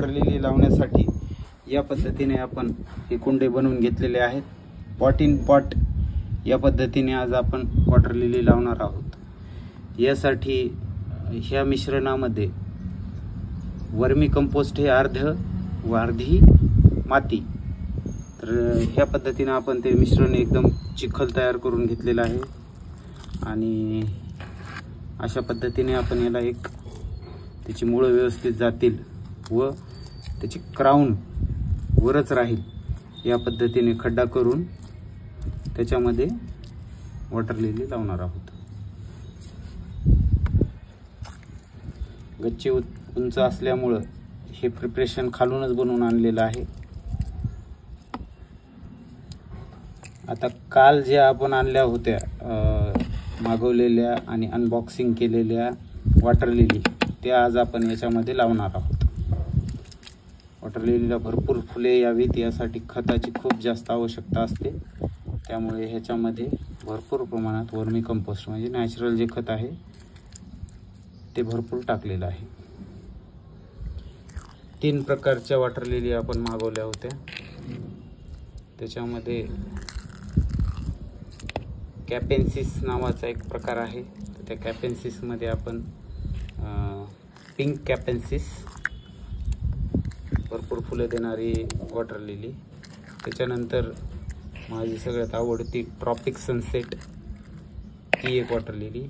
Water lily लावण्यासाठी या पद्धतीने आपण हे कुंडे बनवून घेतलेले आहेत। पॉट इन पॉट या पद्धतीने आज आपण वॉटर लिली लावणार आहोत। यासाठी ह्या मिश्रणामध्ये वर्मी कंपोस्ट हे अर्ध व अर्धी माती, तर ह्या पद्धतीने आपण ते मिश्रण एकदम चिखल तयार करून घेतलेलं आहे आणि अशा पद्धतीने आपण याला एक त्याची मुळं व्यवस्थित जातील व त्याची क्राउन वरच राहील या पद्धतीने खड्डा करून त्याच्यामध्ये वॉटर लिली लावणार आहोत। गच्ची उंच असल्यामुळे हे प्रिपरेशन खालूनच बनवून आणलेलं आहे। आता काल ज्या आपण आणल्या होत्या मागवलेल्या आणि अनबॉक्सिंग केलेल्या वॉटर लिली त्या आज आपण याच्यामध्ये लावणार आहोत। वॉटर लिलीला भरपूर फुले यावीत यासाठी खताची खूप जास्त आवश्यकता असते, त्यामुळे ह्याच्यामध्ये भरपूर प्रमाणात वर्मी कंपोस्ट म्हणजे नॅचरल जे खत आहे ते भरपूर टाकलेलं आहे। 3 प्रकारच्या वॉटर लिली आपण मागवल्या होत्या, त्याच्यामध्ये कॅपेन्सिस नावाचा एक प्रकार आहे। तर त्या कॅपेन्सिसमध्ये आपण पिंक कॅपेन्सिस भरपूर फुलं देणारी वॉटर लिली, त्याच्यानंतर माझी सगळ्यात आवडती ट्रॉपिक सनसेट ही एक वॉटर लिली।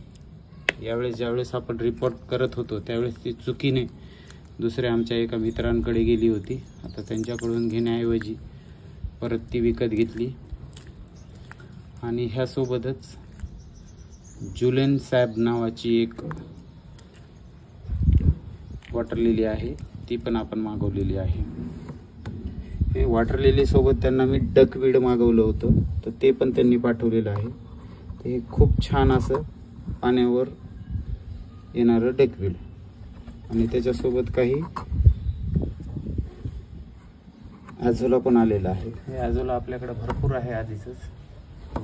ज्यावेळेस आपण रिपोर्ट करत होतो त्यावेळेस ती चुकीने दुसऱ्या आमच्या एका मित्रांकडे गेली होती। आता त्यांच्याकडून घेण्याऐवजी परत ती विकत घेतली आणि ह्यासोबतच जुलेन सॅब नावाची एक वॉटर लिली आहे, ती पण आपण मागवलेली आहे। हे वॉटर लिली सोबत त्यांना मी डकवीड मागवलं होतं, तर ते पण त्यांनी पाठवलेलं आहे। ते खूप छान असं पाण्यावर येणारं डकवीड आणि त्याच्यासोबत काही ॲझोला पण आलेला आहे। हे ॲझोला आपल्याकडे भरपूर आहे आधीच,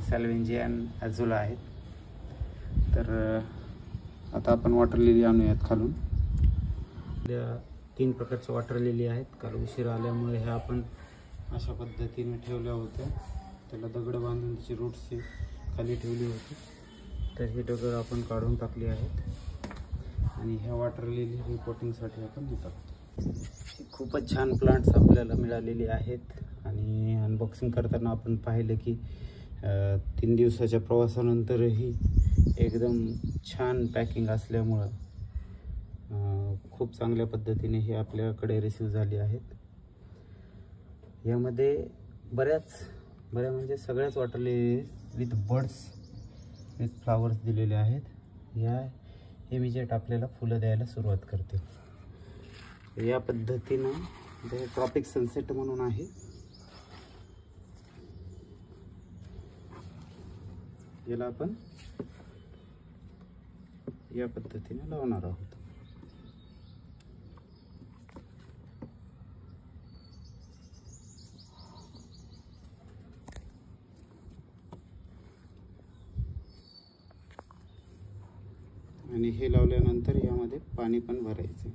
सॅल्वेंजियन ॲझोला आहेत। तर आता आपण वॉटर लिली आणूयात खालून। 3 प्रकारच्या वॉटर लिली आहेत। काल उशीर आल्यामुळे ह्या आपण अशा पद्धतीने ठेवल्या होत्या, त्याला दगड बांधून त्याची रूट्स खाली ठेवली होती, तर ही दगड आपण काढून टाकली आहेत आणि ह्या वॉटर लिली रिपोर्टिंगसाठी आपण देतात। खूपच छान प्लांट्स आपल्याला मिळालेली आहेत आणि अनबॉक्सिंग करताना आपण पाहिलं की 3 दिवसाच्या प्रवासानंतरही एकदम छान पॅकिंग असल्यामुळं खूप चांगल्या पद्धतीने हे आपल्याकडे रिसीव झाली आहेत। यामध्ये बऱ्या म्हणजे सगळ्याच water lily with birds with flowers दिलेले आहेत। हे इमिजिएट आपल्याला फुलं द्यायला सुरुवात करते। या पद्धतीनं हे ट्रॉपिक सनसेट म्हणून आहे, याला आपण या पद्धतीने लावणार आहोत। आणि हे लावल्यानंतर यामध्ये पाणी पण भरायचं।